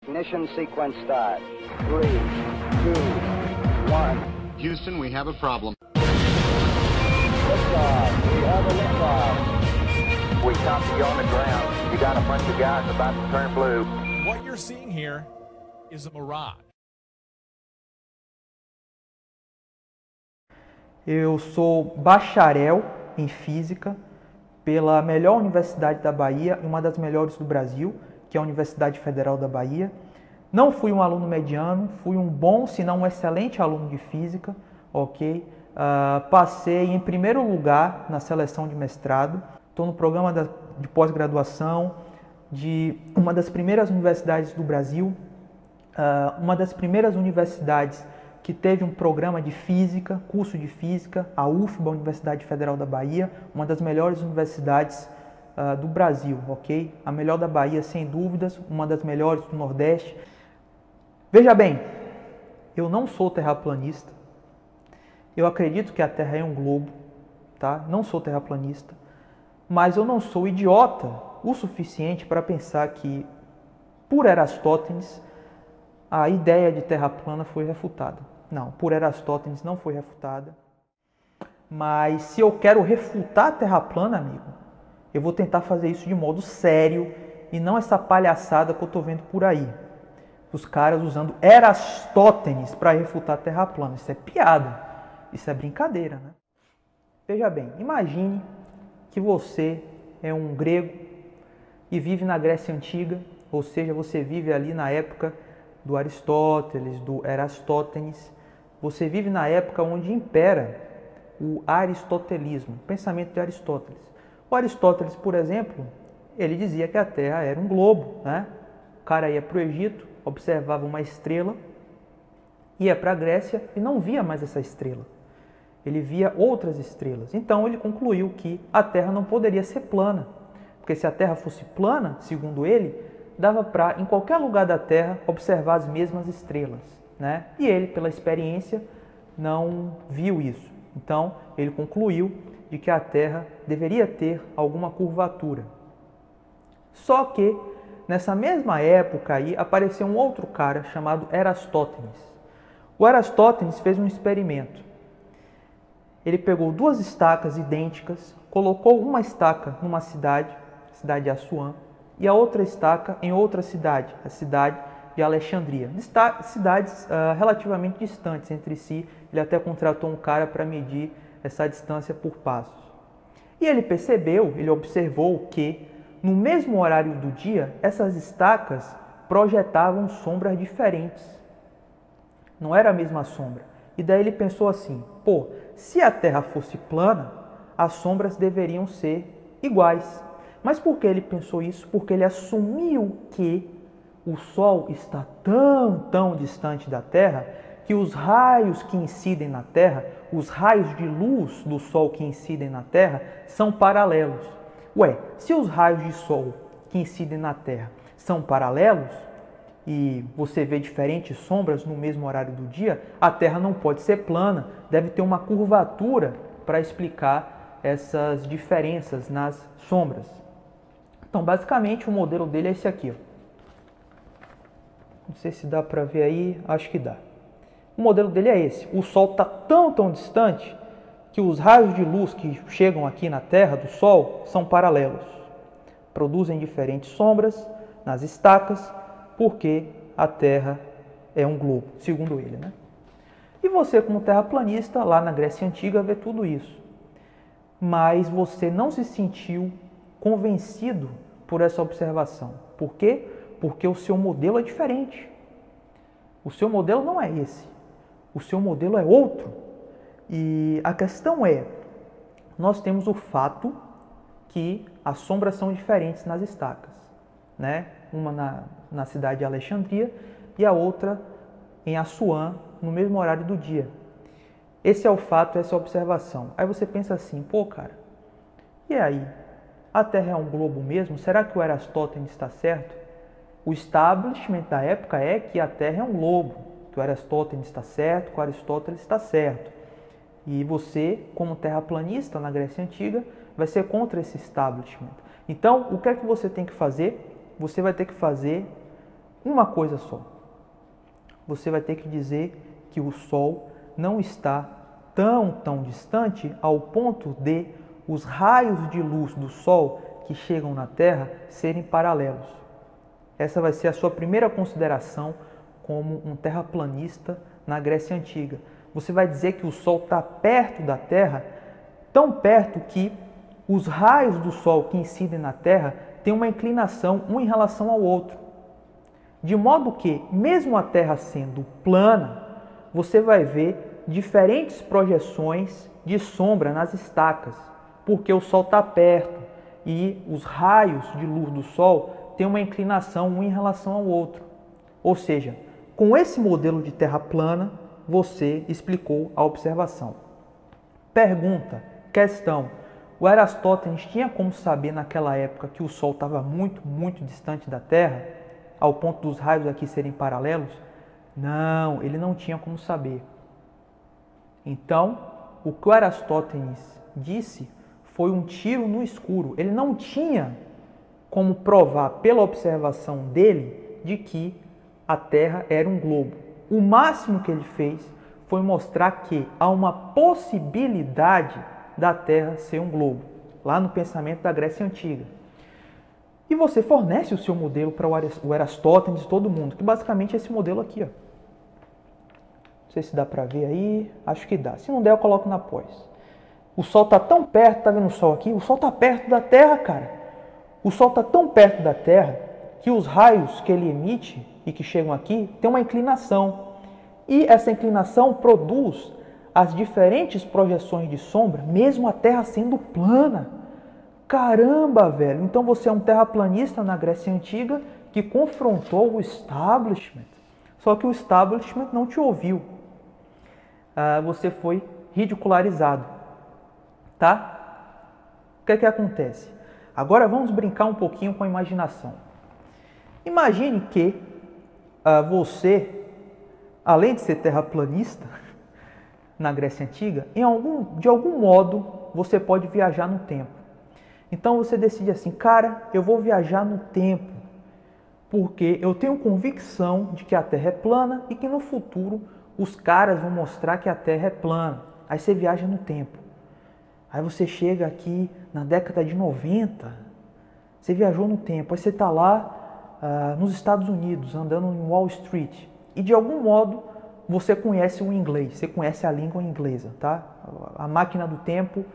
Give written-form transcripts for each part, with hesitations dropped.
Ignition sequence start. 3, 2, 1. Houston, we have a problem. Liftoff. We have a liftoff. We copy you on the ground. You got a bunch of guys about to turn blue. What you're seeing here is a mirage. Eu sou bacharel em Física pela melhor universidade da Bahia e uma das melhores do Brasil, que é a Universidade Federal da Bahia. Não fui um aluno mediano, fui um bom, se não um excelente aluno de Física, ok? Passei em primeiro lugar na seleção de mestrado, estou no programa de pós-graduação de uma das primeiras universidades do Brasil, uma das primeiras universidades que teve um programa de Física, curso de Física, a UFBA, Universidade Federal da Bahia, uma das melhores universidades do Brasil, ok? A melhor da Bahia, sem dúvidas, uma das melhores do Nordeste. Veja bem, eu não sou terraplanista, eu acredito que a Terra é um globo, tá? Não sou terraplanista, mas eu não sou idiota o suficiente para pensar que, por Aristóteles, a ideia de Terra plana foi refutada. Não, por Aristóteles não foi refutada. Mas se eu quero refutar a Terra plana, amigo, eu vou tentar fazer isso de modo sério e não essa palhaçada que eu estou vendo por aí. Os caras usando Aristóteles para refutar a Terra plana. Isso é piada, isso é brincadeira, né? Veja bem, imagine que você é um grego e vive na Grécia Antiga, ou seja, você vive ali na época do Aristóteles, do Erastótenes. Você vive na época onde impera o aristotelismo, o pensamento de Aristóteles. O Aristóteles, por exemplo, ele dizia que a Terra era um globo, né? O cara ia para o Egito, observava uma estrela, ia para a Grécia e não via mais essa estrela. Ele via outras estrelas. Então ele concluiu que a Terra não poderia ser plana, porque se a Terra fosse plana, segundo ele, dava para, em qualquer lugar da Terra, observar as mesmas estrelas, né? E ele, pela experiência, não viu isso. Então, ele concluiu de que a Terra deveria ter alguma curvatura. Só que, nessa mesma época aí, apareceu um outro cara chamado Erastótenes. O Erastótenes fez um experimento. Ele pegou duas estacas idênticas, colocou uma estaca numa cidade, a cidade de Assuã, e a outra estaca em outra cidade, a cidade de Alexandria. Cidades relativamente distantes entre si. Ele até contratou um cara para medir essa distância por passos. E ele percebeu, ele observou que no mesmo horário do dia, essas estacas projetavam sombras diferentes. Não era a mesma sombra. E daí ele pensou assim, pô, se a Terra fosse plana, as sombras deveriam ser iguais. Mas por que ele pensou isso? Porque ele assumiu que o Sol está tão distante da Terra que os raios que incidem na Terra, os raios de luz do Sol que incidem na Terra, são paralelos. Ué, se os raios de Sol que incidem na Terra são paralelos e você vê diferentes sombras no mesmo horário do dia, a Terra não pode ser plana, deve ter uma curvatura para explicar essas diferenças nas sombras. Então, basicamente, o modelo dele é esse aqui. Ó. Não sei se dá para ver aí, acho que dá. O modelo dele é esse. O Sol está tão distante que os raios de luz que chegam aqui na Terra do Sol são paralelos. Produzem diferentes sombras nas estacas, porque a Terra é um globo, segundo ele, né? E você, como terraplanista, lá na Grécia Antiga, vê tudo isso. Mas você não se sentiu convencido por essa observação. Por quê? Porque o seu modelo é diferente. O seu modelo não é esse. O seu modelo é outro. E a questão é, nós temos o fato que as sombras são diferentes nas estacas, né? Uma na cidade de Alexandria e a outra em Assuã, no mesmo horário do dia. Esse é o fato, essa é a observação. Aí você pensa assim, pô, cara, e aí? A Terra é um globo mesmo? Será que o Aristóteles está certo? O establishment da época é que a Terra é um globo, que o Aristóteles está certo, que o Aristóteles está certo. E você, como terraplanista na Grécia Antiga, vai ser contra esse establishment. Então, o que é que você tem que fazer? Você vai ter que fazer uma coisa só. Você vai ter que dizer que o Sol não está tão distante ao ponto de os raios de luz do Sol que chegam na Terra serem paralelos. Essa vai ser a sua primeira consideração como um terraplanista na Grécia Antiga. Você vai dizer que o Sol está perto da Terra, tão perto que os raios do Sol que incidem na Terra têm uma inclinação um em relação ao outro. De modo que, mesmo a Terra sendo plana, você vai ver diferentes projeções de sombra nas estacas, porque o Sol está perto e os raios de luz do Sol têm uma inclinação um em relação ao outro. Ou seja, com esse modelo de Terra plana, você explicou a observação. Pergunta, questão: o Aristóteles tinha como saber naquela época que o Sol estava muito distante da Terra, ao ponto dos raios aqui serem paralelos? Não, ele não tinha como saber. Então, o que o Aristóteles disse foi um tiro no escuro. Ele não tinha como provar pela observação dele de que a Terra era um globo. O máximo que ele fez foi mostrar que há uma possibilidade da Terra ser um globo, lá no pensamento da Grécia Antiga. E você fornece o seu modelo para o Aristóteles e todo mundo, que basicamente é esse modelo aqui, ó. Não sei se dá para ver aí, acho que dá. Se não der, eu coloco na pós. O Sol está tão perto, tá vendo o Sol aqui? O Sol está perto da Terra, cara. O Sol está tão perto da Terra que os raios que ele emite e que chegam aqui têm uma inclinação. E essa inclinação produz as diferentes projeções de sombra, mesmo a Terra sendo plana. Caramba, velho! Então você é um terraplanista na Grécia Antiga que confrontou o establishment. Só que o establishment não te ouviu. Você foi ridicularizado. Tá? O que é que acontece? Agora vamos brincar um pouquinho com a imaginação. Imagine que você, além de ser terraplanista na Grécia Antiga, de algum modo você pode viajar no tempo. Então você decide assim, cara, eu vou viajar no tempo, porque eu tenho convicção de que a Terra é plana e que no futuro os caras vão mostrar que a Terra é plana. Aí você viaja no tempo. Aí você chega aqui na década de 90, você viajou no tempo, aí você está lá nos Estados Unidos, andando em Wall Street, e de algum modo você conhece o inglês, você conhece a língua inglesa, tá? A máquina do tempo,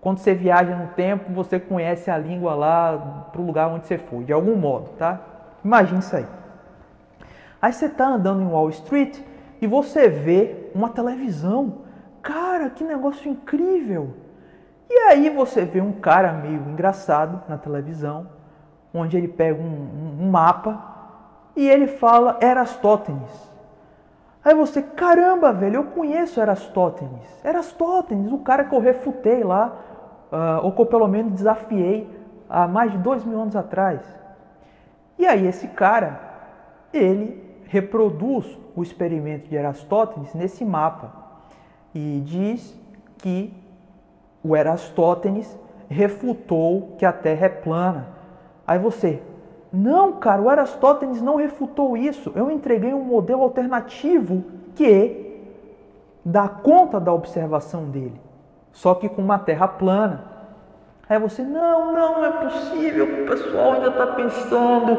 quando você viaja no tempo, você conhece a língua lá para o lugar onde você foi, de algum modo, tá? Imagine isso aí. Aí você está andando em Wall Street e você vê uma televisão. Cara, que negócio incrível! E aí você vê um cara meio engraçado na televisão, onde ele pega um mapa e ele fala Eratosthenes. Aí você, caramba, velho, eu conheço Eratosthenes. Eratosthenes, o cara que eu refutei lá, ou que eu pelo menos desafiei há mais de 2000 anos atrás. E aí esse cara, ele reproduz o experimento de Eratosthenes nesse mapa e diz que o Eratosthenes refutou que a Terra é plana. Aí você, não, cara, o Eratosthenes não refutou isso. Eu entreguei um modelo alternativo que dá conta da observação dele, só que com uma Terra plana. Aí você, não é possível que o pessoal ainda está pensando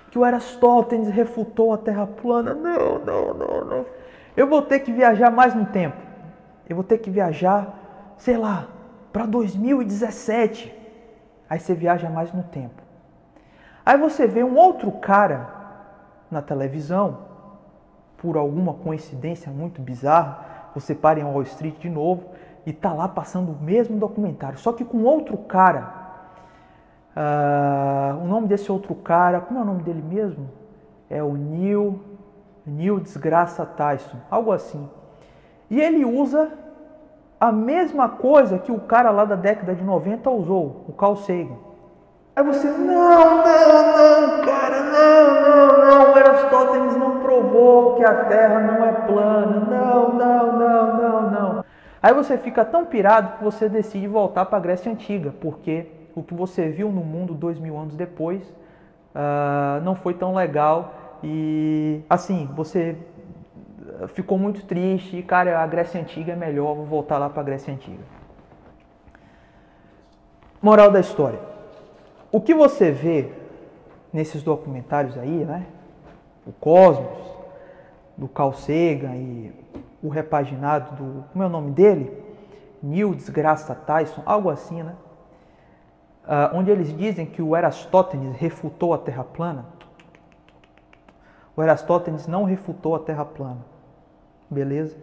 que o Eratosthenes refutou a Terra plana. Não. Eu vou ter que viajar mais no tempo. Eu vou ter que viajar, sei lá, para 2017. Aí você viaja mais no tempo. Aí você vê um outro cara na televisão, por alguma coincidência muito bizarra, você para em Wall Street de novo e tá lá passando o mesmo documentário, só que com outro cara. O nome desse outro cara, como é o nome dele mesmo? É o Neil Desgraça Tyson, algo assim. E ele usa a mesma coisa que o cara lá da década de 90 usou, o Carl Sagan. Aí você, não, cara, não, o Eratosthenes não provou que a Terra não é plana, não. Aí você fica tão pirado que você decide voltar para a Grécia Antiga, porque o que você viu no mundo 2000 anos depois não foi tão legal E assim, você ficou muito triste, cara, a Grécia Antiga é melhor, vou voltar lá para a Grécia Antiga. Moral da história. O que você vê nesses documentários aí, né? O Cosmos, do Carl Sagan e o repaginado do... Como é o nome dele? Neil Desgraça Tyson, algo assim, né? Onde eles dizem que o Eratóstenes refutou a Terra plana. O Eratóstenes não refutou a Terra plana. Beleza?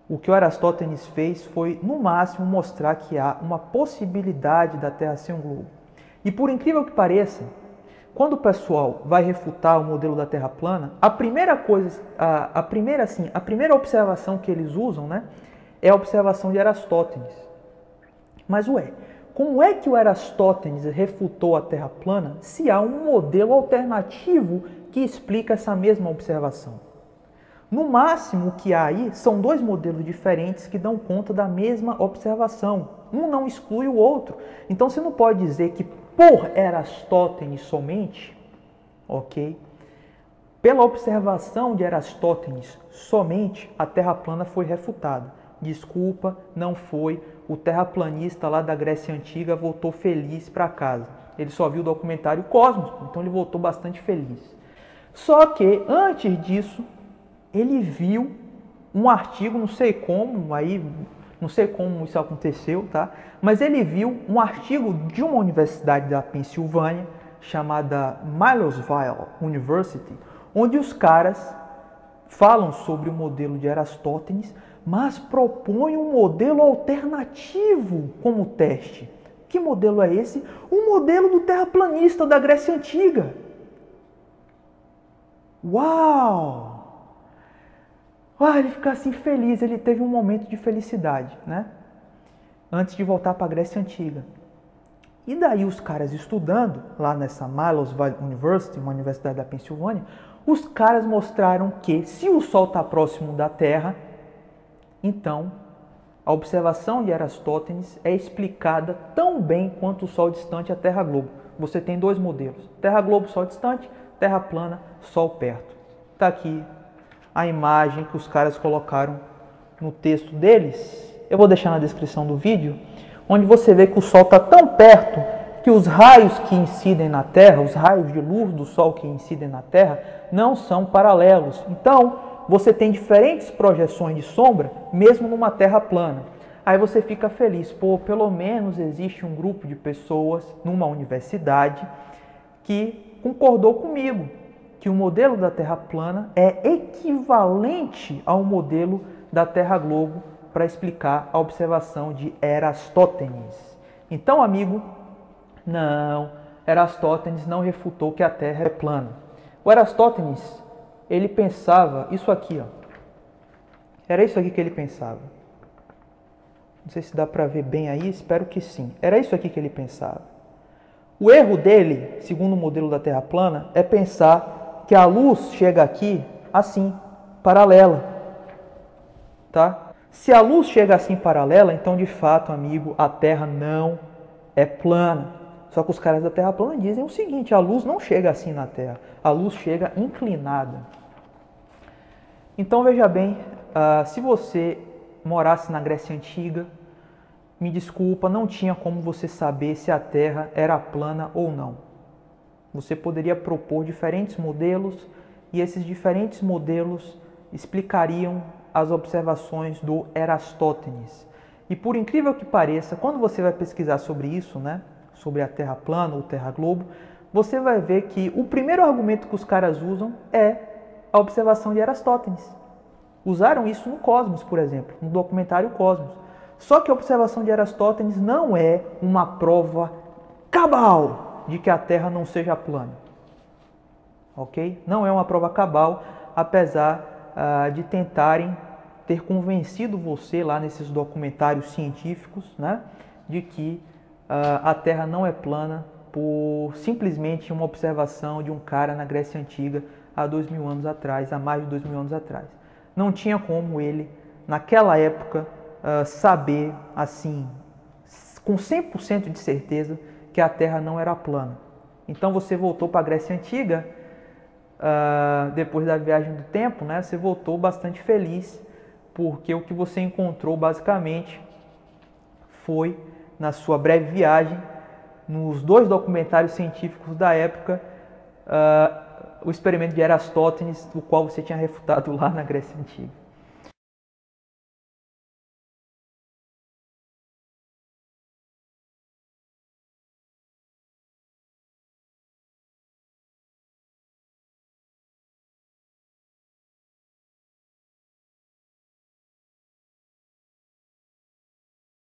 O que o Eratóstenes fez foi, no máximo, mostrar que há uma possibilidade da Terra ser um globo. E por incrível que pareça, quando o pessoal vai refutar o modelo da Terra plana, a primeira observação que eles usam, né, é a observação de Eratóstenes. Mas como é que o Eratóstenes refutou a Terra plana se há um modelo alternativo que explica essa mesma observação? No máximo, o que há aí são dois modelos diferentes que dão conta da mesma observação. Um não exclui o outro. Então, você não pode dizer que por Eratóstenes somente, ok? Pela observação de Eratóstenes somente, a Terra plana foi refutada. Desculpa, não foi. O terraplanista lá da Grécia Antiga voltou feliz para casa. Ele só viu o documentário Cosmos, então ele voltou bastante feliz. Só que, antes disso, ele viu um artigo, não sei como isso aconteceu, tá? Mas ele viu um artigo de uma universidade da Pensilvânia, chamada Milesville University, onde os caras falam sobre o modelo de Eratóstenes, mas propõem um modelo alternativo como teste. Que modelo é esse? O modelo do terraplanista da Grécia Antiga. Uau! Ele fica assim feliz, ele teve um momento de felicidade, né? Antes de voltar para a Grécia Antiga. E daí os caras estudando, lá nessa Milesville University, uma universidade da Pensilvânia, os caras mostraram que se o Sol está próximo da Terra, então a observação de Eratóstenes é explicada tão bem quanto o Sol distante e a Terra globo. Você tem dois modelos, Terra globo, Sol distante, Terra plana, Sol perto. Está aqui a imagem que os caras colocaram no texto deles. Eu vou deixar na descrição do vídeo, onde você vê que o Sol está tão perto que os raios que incidem na Terra, os raios de luz do Sol que incidem na Terra, não são paralelos. Então, você tem diferentes projeções de sombra, mesmo numa Terra plana. Aí você fica feliz, pelo menos existe um grupo de pessoas numa universidade que concordou comigo, que o modelo da Terra plana é equivalente ao modelo da Terra globo para explicar a observação de Eratóstenes. Então, amigo, não, Eratóstenes não refutou que a Terra é plana. O Eratóstenes, ele pensava isso aqui, ó. Era isso aqui que ele pensava. Não sei se dá para ver bem aí, espero que sim. Era isso aqui que ele pensava. O erro dele, segundo o modelo da Terra plana, é pensar que a luz chega aqui assim, paralela, tá? Se a luz chega assim paralela, então de fato, amigo, a Terra não é plana. Só que os caras da Terra plana dizem o seguinte, a luz não chega assim na Terra, a luz chega inclinada. Então veja bem, se você morasse na Grécia Antiga, me desculpa, não tinha como você saber se a Terra era plana ou não. Você poderia propor diferentes modelos e esses diferentes modelos explicariam as observações do Eratóstenes. E por incrível que pareça, quando você vai pesquisar sobre isso, né, sobre a Terra plana ou Terra globo, você vai ver que o primeiro argumento que os caras usam é a observação de Eratóstenes. Usaram isso no Cosmos, por exemplo, no documentário Cosmos. Só que a observação de Eratóstenes não é uma prova cabal de que a Terra não seja plana. Ok? Não é uma prova cabal, apesar de tentarem ter convencido você lá nesses documentários científicos, né, de que a Terra não é plana por simplesmente uma observação de um cara na Grécia Antiga há 2000 anos atrás, há mais de 2000 anos atrás. Não tinha como ele, naquela época, saber, assim, com 100% de certeza, que a Terra não era plana. Então você voltou para a Grécia Antiga depois da viagem do tempo, né, você voltou bastante feliz, porque o que você encontrou basicamente foi, na sua breve viagem, nos 2 documentários científicos da época, o experimento de Erastótenes, o qual você tinha refutado lá na Grécia Antiga.